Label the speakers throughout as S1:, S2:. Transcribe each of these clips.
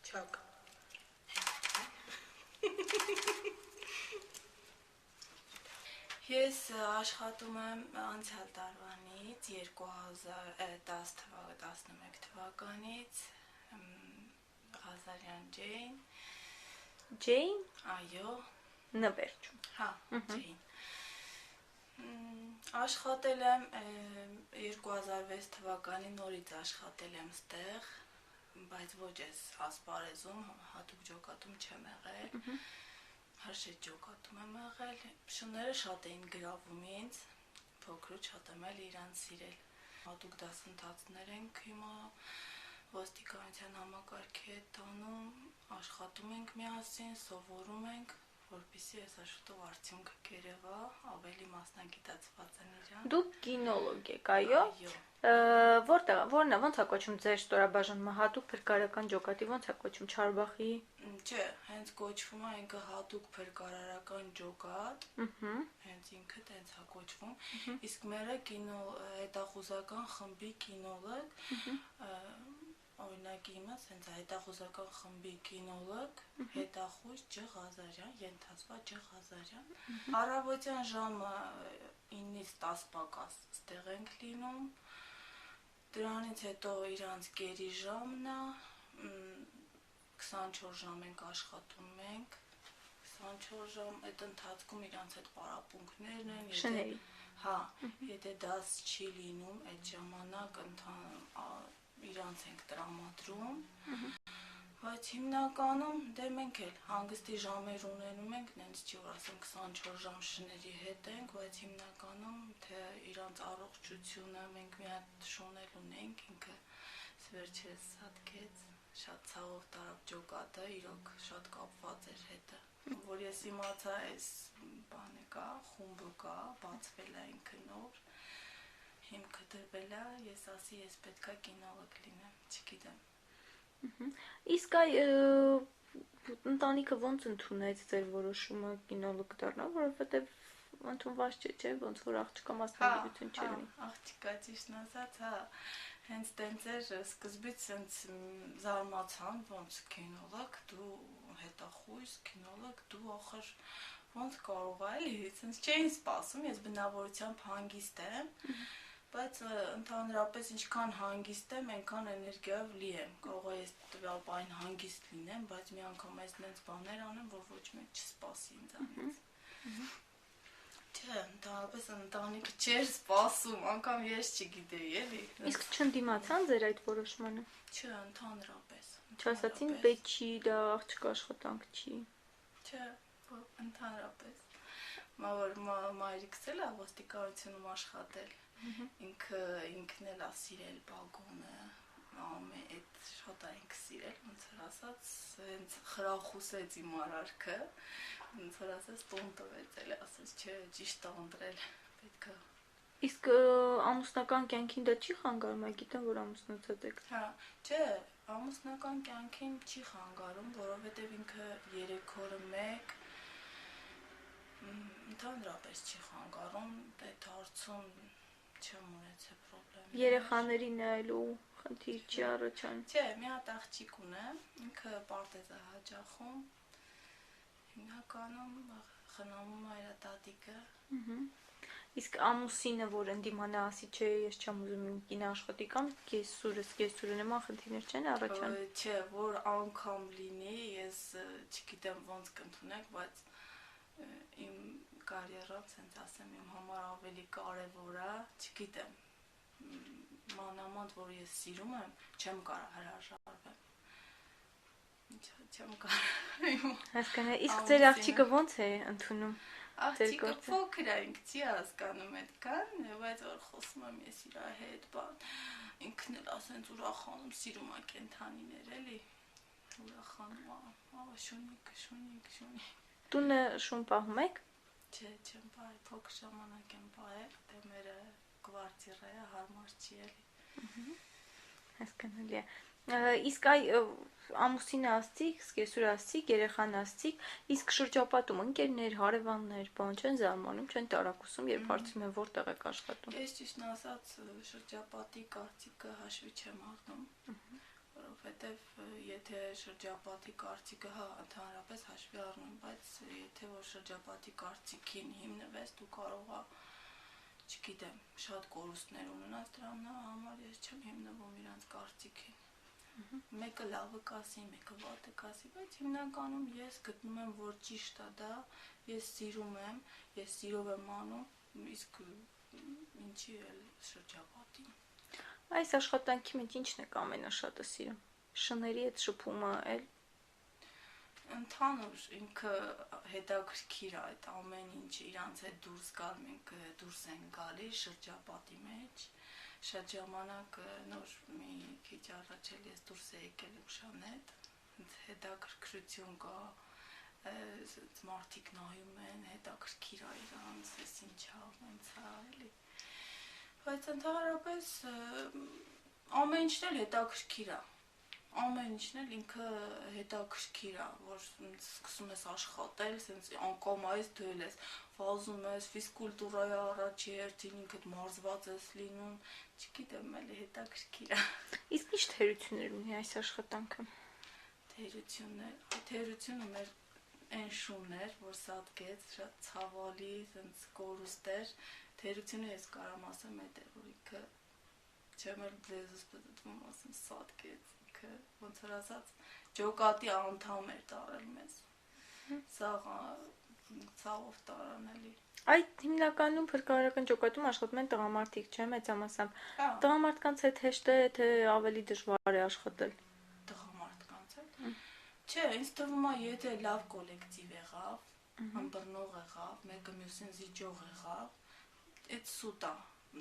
S1: Չակ։ Ես աշխատում եմ անցյալ տարվանից 2010 11 թվականից Ղազարյան Ջեյն։
S2: Ջեյն։
S1: Այո։
S2: Նվերջում։
S1: Հա, Ջեյն։ Աշխատել եմ 2006 թվականի նորից աշխատել եմ ստեղ, բայց ոչ ես ասպարեզում, հատուկ ջոկատում չեմ եղել։ Հաշետ ջոկատում եմ եղել, շները շատ էին գրավում ինձ, փոքրուց շատ եմ էլ իրանց սիրել։ Հատուկ դասընթացներ ենք հիմա ոստիկանության համակարգի հետ տանում, աշխատում ենք միասին, սովորում ենք, որպեսզի այս շուտով արդյունքը կերևա, ավելի մասնագիտացված են իրան։
S2: Դուք կինոլոգ եք, այո։ Որն է, ոնց է կոչվում ձեր ստորաբաժանումը, հատուկ փրկարարական ջոկատի, ոնց է կոչվում, Չարբախի։
S1: Չէ, հենց կոչվում է ինքը հատուկ փրկարարական ջոկատ, հենց ինքը տենց է կոչվում, իսկ մերը հետախուզական խմբի կինոլոգ, օրինակի իմաց հենց հետախուզական խմբի կինոլոգ, հետախույզ Ջ. Ղազարյան, ենթացված Ջ. Ղազարյան։ Առավոտյան ժամը 9-ից 10 պակաս ստեղ ենք լինում, դրանից հետո իրանց կերի ժամն է, 24 ժամ ենք աշխատում մենք, 24 ժամ, այդ ընթացքում իրանց հետ պարապմունքներն են,
S2: շների։
S1: Հա, եթե դաս չի լինում, այդ ժամանակ իրանց ենք տրամադրում, բայց հիմնականում դե մենք էլ հանգստի ժամեր ունենում ենք, նենց չի որ ասեմ 24 ժամ շների հետ ենք, բայց հիմնականում թե իրանց առողջությունը մենք մի հատ շոնել ունենք, ինքը վերջերս հատկեց, շատ ցավով տարավ ջոկատը, իրոք շատ կապված էր հետը, որ ես իմացա այս բանը կա, խումբը կա, բացվել է ինքը նոր, հիմքը դրվել է, ես ասի ես պետքա կինոլոգ լինեմ, չգիտեմ։
S2: Իսկ ընտանիքը ոնց ընդունեց ձեր որոշումը կինոլոգ դառնալ, որովհետև ընդունված չէ, ոնց որ աղջկա մասնագիտություն չունի։
S1: Աղջկա ճիշտն ասած, հա, հենց տենց էր, սկզբից հենց զարմացան, ոնց կինոլոգ, դու հետախույզ, կինոլոգ, դու ախր ոնց կարող է, էլի, հենց չէին սպասում, ես բնավորությամբ հանգիստ եմ, բայց ընդհանրապես ինչքան հանգիստ եմ, այնքան էներգիայով լի եմ, կարող է ես տվյալ բան հանգիստ լինեմ, բայց մի անգամ այս նենց բաներ անեմ, որ ոչ մեկ չսպասի ինձանից։ Չէ, ընդհանրապես ընտանիքը չէր սպասում, անգամ ես չգիտեի, էլի։
S2: Իսկ չընդդիմացան ձեր այդ որոշմանը։
S1: Չէ, ընդհանրապես։
S2: Չասացին պետք չի, դա աղջկա աշխատանք չի։
S1: Չէ, ընդհանրապես։ Որ մայրիկս էլ է ոստիկանությունում աշխատել, ինքն էլ է սիրել բագոնը, այդ շատ է ինքը սիրել, ոնց որ ասած, հենց խրախուսեց իմ արարքը, ոնց որ ասած, տուն տվեց էլ, ասած, չէ, ճիշտ է ընտրել, պետք է։
S2: Իսկ ամուսնական կյանքին դա չի խանգարում, այ գիտեմ, որ ամուսնացած եք։
S1: Հա, չէ, ամուսնական կյանքին չի խանգարում, որովհետև ինքը 3 օրը մեկ ընդհանրապես չի խանգարում, այդ հարցում չեմ ունեցել պրոբլեմ։
S2: Երեխաների նայելու խնդիր չի առաջանում։
S1: Չէ, մի հատ աղջիկ ունեմ, ինքը պարտեզ է հաճախում, հիմնականում խնամում է իր տատիկը։
S2: Իսկ ամուսինը, որ ընդդիմանա ասի, չէ, ես չեմ ուզում իմ կինը աշխատի կամ կեսուրը նման խնդիրներ չեն առաջանում։
S1: Չէ, որ անգամ լինի, ես չգիտեմ ոնց կընդունեք, բայց իմ կարիերան, ցենց ասեմ, իմ համար ավելի կարևոր է, չգիտեմ, մանավանդ, որ ես սիրում եմ, չեմ կարող հրաժարվեմ։ Չեմ կարող։
S2: Հասկանա, իսկ ձեր աղջիկը ոնց է ընդունում։
S1: Աղջիկը փոքր է, ինքը չի հասկանում այդքան, բայց որ խոսում եմ ես իր հետ, բան, ինքն էլ ասենց ուրախանում, սիրում է կենդանիներ, էլի, ուրախանում է, շունիկ։
S2: Տունը շուն պահում եք։
S1: Չէ, չեմ պահել, փոքր ժամանակ եմ պահել, դե մերը կվարտիրը է, հարմար չի էլի։
S2: Հասկանալի է։ Իսկ այ ամուսինը ասցիք, սկեսուրը ասցիք, երեխան ասցիք, իսկ շրջապատում ընկերներ, հարևաններ, բան չեն զարմանում, չեն տարակուսում, երբ հարցնում են որտեղ եք աշխատում։
S1: Ես ճիշտն ասած շրջապատի կարծիքը հաշվի չեմ առնում, որովհետև եթե շրջապատի կարծիքը ընդհանրապես հաշվի առնում, բայց եթե որ շրջապատի կարծիքին հիմնվես, դու կարող ես, չգիտեմ, շատ կորուստներ ունենաս դրա համար, ես չեմ հիմնվում իրանց կարծիքին։ Մեկը լավը կասի, մեկը վատը կասի, բայց հիմնականում ես գտնում եմ, որ ճիշտ է դա, ես սիրում եմ, ես սիրով եմ անում, իսկ ինչի էլ շրջապատին։
S2: Այս աշխատանքի մեջ ի՞նչն եք ամենաշատը սիրում։ Շների հետ շփումը էլ
S1: Ընդհանուր ինքը հետաքրքիր է այդ ամեն ինչը իրանց հետ դուրս գալ, մենք դուրս ենք գալիս շրջապատի մեջ։ Շատ ժամանակ նոր մի քիչ առաջ էլ ես դուրս եկել եմ Շանետ, հետաքրքրություն կա, մարդիկ նայում են, հետաքրքիր է իրանց, ես ինչա, ոնց է, էլի։ Բայց ընդհանրապես ամեն ինչն էլ հետաքրքիր է։ Ամեն ինչն էլ ինքը հետաքրքիր է, որ սկսում ես աշխատել, սենց անկամայից դու ես վազում ես, ֆիզկուլտուրայի առաջի հերթին ինքդ մարզված ես լինում, չգիտեմ, էլի հետաքրքիր է։
S2: իսկ ի՞նչ թերություններ ունի այս աշխատանքը։
S1: Թերությունը մեր այն շունն էր, որ սատկեց, շատ ցավալի, սենց կորուստ էր։ Թերությունը ես կարամ ասեմ այդ է, որ ինքը չեմ էլ լեզուս պտտվում, ասեմ սատկեց, ինքը ոնց որ ասած ջոկատի անդամ էր տարել մեզ։ Սա ցավով տարան էլի։
S2: Այդ հիմնականում փրկարարական ջոկատում աշխատում են տղամարդիկ, չէ՞, մեծամասամբ։ Տղամարդկանց հետ հեշտ է, թե ավելի դժվար է աշխատել։
S1: Տղամարդկանց հետ։ Չէ, ինձ թվում է, եթե լավ կոլեկտիվ եղավ, ըմբռնող եղավ, մեկը մյուսին զիջող եղավ, այդ սուտ է։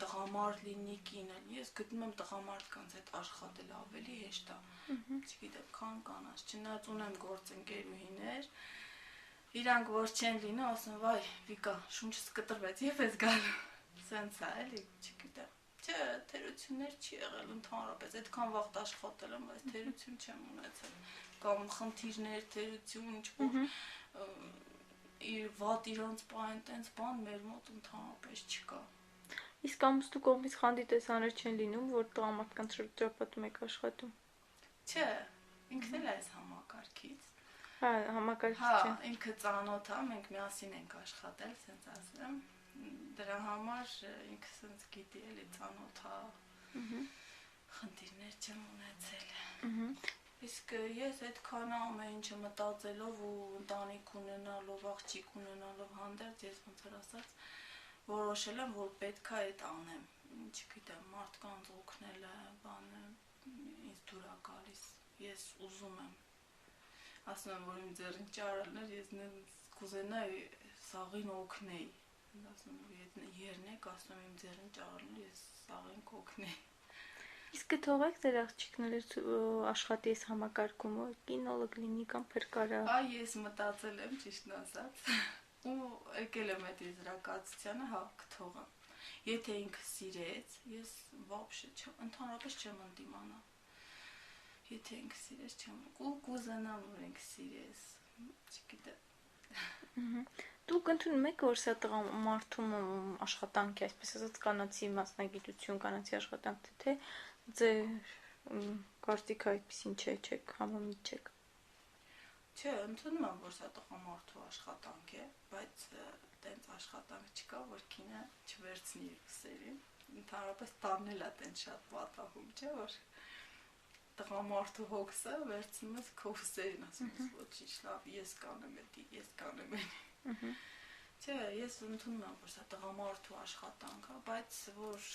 S1: Տղամարդ լինի, կին լինի, ես գտնում եմ տղամարդկանց հետ աշխատել ավելի հեշտ է։ Չգիտեմ, քան կանանց, չնայած ունեմ գործընկերուհիներ, իրանք որ չեն լինում, ասում վայ, Վիկա, շունչս կտրվեց, եւ ես գալու։ Սենց է, էլի, չգիտեմ։ Չէ, թերություններ չի եղել ընդհանրապես, այդքան վաղ աշխատել եմ, բայց թերություն չեմ ունեցել։ Կամ խնդիրներ, թերություն, ինչ-որ իր վատ իրանց բան, տենց բան մեր մոտ ընդհանրապես չկա։
S2: Իսկ ամուսնու կողմից խանդիտեսաներ չեն լինում, որ տղամարդկանց շրջապատում եք աշխատում։
S1: Չէ, ինքն էլ այս համակարգից։
S2: Հա, համակարգից
S1: Հա,
S2: չէ։
S1: ինքը ծանոթ է, մենք միասին ենք աշխատել, սենց ասեմ։ Դրա համար ինքը սենց գիտի էլի ծանոթ է։ Խնդիրներ չեմ ունեցել։ Իսկ ես այդքան ամեն ինչը մտածելով ու ընտանիք ունենալով, աղջիկ ունենալով հանդերձ, ես ոնց որ ասած որոշել եմ, որ պետք է այդ անեմ, չգիտեմ, մարդկանց օգնելը, բանը, ինձ դուր է գալիս, ես ուզում եմ, ասում եմ, որ իմ ձեռին ճարելներ, ես կուզենայի սաղին օգնեի, ասում եմ, երնեք, ասում եմ, իմ ձեռին ճարելներ, ես սաղին կօգնեի։
S2: Իսկ կթողեք ձեր աղջիկն աշխատի այս համակարգումը, կինոլոգ լինի կամ փրկարար։
S1: Այ ես մտածել եմ, ճիշտն ասած, ու եկել եմ այդ եզրակացությանը, հա, կթողեմ։ Եթե ինքը սիրեց, ես վաբշե չեմ, ընդհանրապես չեմ ընդդիմանա։ Եթե ինքը սիրեց, չեմ, ու կուզենամ, որ ինքը սիրես, չգիտեմ։
S2: Դուք ընդունում եք, որ սա տղամարդում աշխատանք է, այսպես ասած կանացի մասնագիտություն, կանացի աշխատանք, թե ձեր կարծիքը այդպեսին չէ, չեք համոզված չեք։
S1: Չէ, ընդունում եմ, որ սա տղամարդու աշխատանք է, բայց տենց աշխատանք չկա, որ կինը չվերցնի իր ուսերին։ Ընդհանրապես տանել է տենց շատ պատահում, չէ, որ տղամարդու հոգսը վերցնում ես քո ուսերին, ասում ես ոչինչ, լավ, ես կանեմ էդի, ես կանեմ էդի։ Չէ, ես ընդունում եմ, որ սա տղամարդու աշխատանք է, բայց որ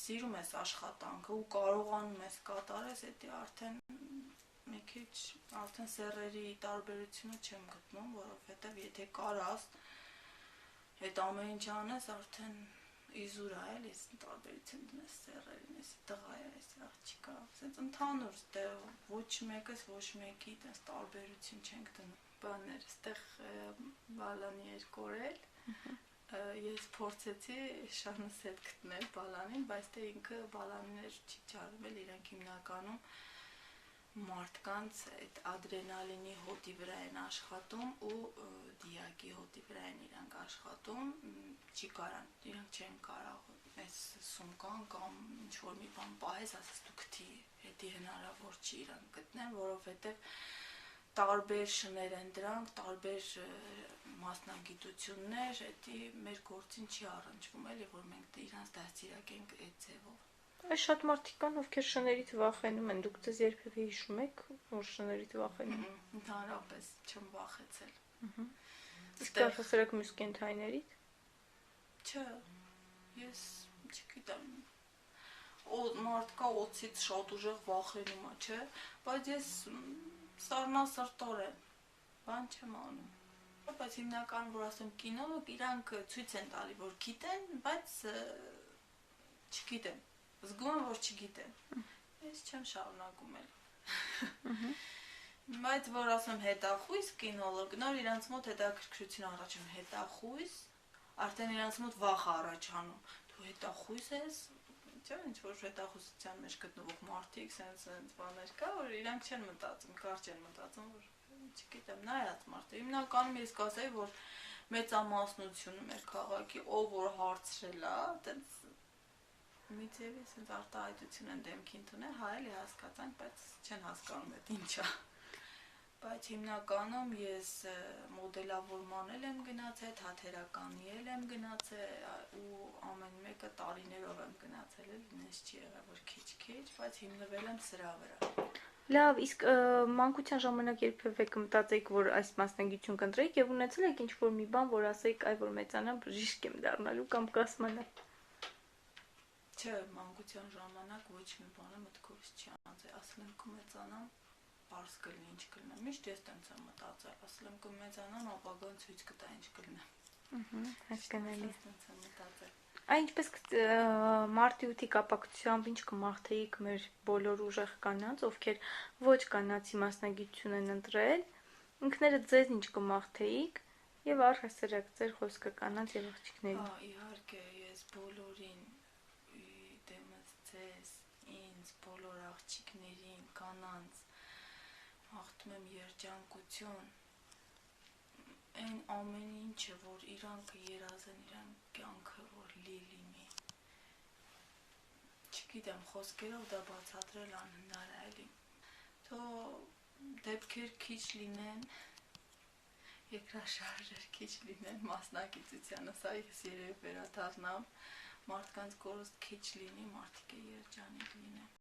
S1: սիրում ես աշխատանքը ու կարողանում ես կատարես, դա արդեն մի քիչ արդեն սեռերի տարբերությունը չեմ գտնում, որովհետև եթե կարաս այդ ամեն ինչ անես, արդեն իզուր է, էլի, տարբերություն դնես սեռերին, էսի տղա է, էսի աղջիկա, ասենց ընդհանուր, դե ոչ մեկս ոչ մեկի տես տարբերություն չենք դնում։ Բաներ, այստեղ բալանի էր կորել, ես փորձեցի շանս հետ գտնել բալանին, բայց թե ինքը բալաններ չի ճարվել, իրանք հիմնականում մարդկանց այդ ադրենալինի հոտի վրա են աշխատում ու դիակի հոտի վրա են իրանք աշխատում, չի կարան, իրանք չեն կարող այս սումկան կամ ինչ-որ մի բան պահես, ասես դու գտի, հետի հնարավոր չի իրան գտնել, որովհետև տարբեր շներ են դրանք, տարբեր մասնագիտություններ, հետի մեր գործին չի առնչվում, էլի, որ մենք իրանց դաստիարակենք այդ ձևով։
S2: Այս շատ մարդիկ կան, ովքեր շներից վախենում են, դուք ձեզ երբևէ հիշում եք, որ շներից վախենում։
S1: Ընդհանրապես չեմ վախեցել։
S2: Իսկ առհասարակ մյուս կենդանիներից։
S1: Չէ, ես չգիտեմ, մարդկա օծից շատ ուժեղ վախենում է, չէ, բայց ես սառնասրտորեն, բան չեմ անում։ Բայց հիմնական, որ ասեմ կինոլոգ, իրանք ցույց են տալի, որ գիտեն, բայց չգիտեն, զգում եմ, որ չգիտեն, ես չեմ շարունակում էլ։ Բայց որ ասեմ հետախույս կինոլոգ, նոր իրանց մոտ հետաքրքրություն առաջանում, հետախույս, արդեն իրանց մոտ վախ առաջանում, դու հետախույս ես, չէ, ինչ-որ հետախույսության մեջ գտնվող մարդիկ, սենց բաներ կա, որ իրանք չեն մտածում, կարճ են մտածում, որ չգիտեմ, նայած մարդը, հիմնականում ես կասեի, որ մեծամասնությունը մեր քաղաքի, ով որ հարցրել է, տենց մի ձևի սենց արտահայտություն են դեմքին տունել, հա էլի հասկացանք, բայց չեն հասկանում այդ ինչա։ Բայց հիմնականում ես մոդելավորման էլ եմ գնացել, թատերականի էլ եմ գնացել ու ամեն մեկը տարիներով եմ գնացել, ինձ չի եղել, որ քիչ-քիչ, բայց հիմնվել եմ սրա վրա։
S2: Լավ, իսկ մանկության ժամանակ երբևէ կմտածեիք, որ այս մասնագիտություն կընտրեիք եւ ունեցել եք ինչ-որ մի բան, որ ասեիք, այ որ մեծանամ բժիշկ եմ դառնալու կամ կասմանալ։
S1: Չէ, մանկության ժամանակ ոչ մի բանը մտքովս չի անցել, ասել եմ կմեծանամ, պարզ կլինի ինչ կլինի։ Միշտ ես տենց եմ մտածել, ասել եմ կմեծանամ, ապագան ցույց կտա ինչ կլինի։
S2: Հասկանալի։
S1: Տենց եմ մտածել։
S2: Այն ինչպես մարտի 8-ի կապակցությամբ ինչ կմաղթեիք մեր բոլոր ուժեղ կանանց, ովքեր ոչ կանացի մասնագիտություն են ընտրել, ինքներդ ձեզ ինչ կմաղթեիք եւ առհասարակ ձեր խոսքը կանանց եւ աղջիկներին։
S1: Իհարկե, ես բոլորին դեմս ձեզ, ինձ, բոլոր աղջիկներին, կանանց մաղթում եմ երջանկություն, այն ամեն ինչը, որ իրանք երազեն, իրանք կյանքը, որ լի լինի։ Չգիտեմ, խոսքերով դա բացատրել անհնար է, էլի։ Թող դեպքեր քիչ լինեն, երկրաշարժեր քիչ լինեն, մասնագիտությանը, սա ես երևի վերադառնամ, մարդկանց կորուստ քիչ լինի, մարդիկ երջանիկ լինեն։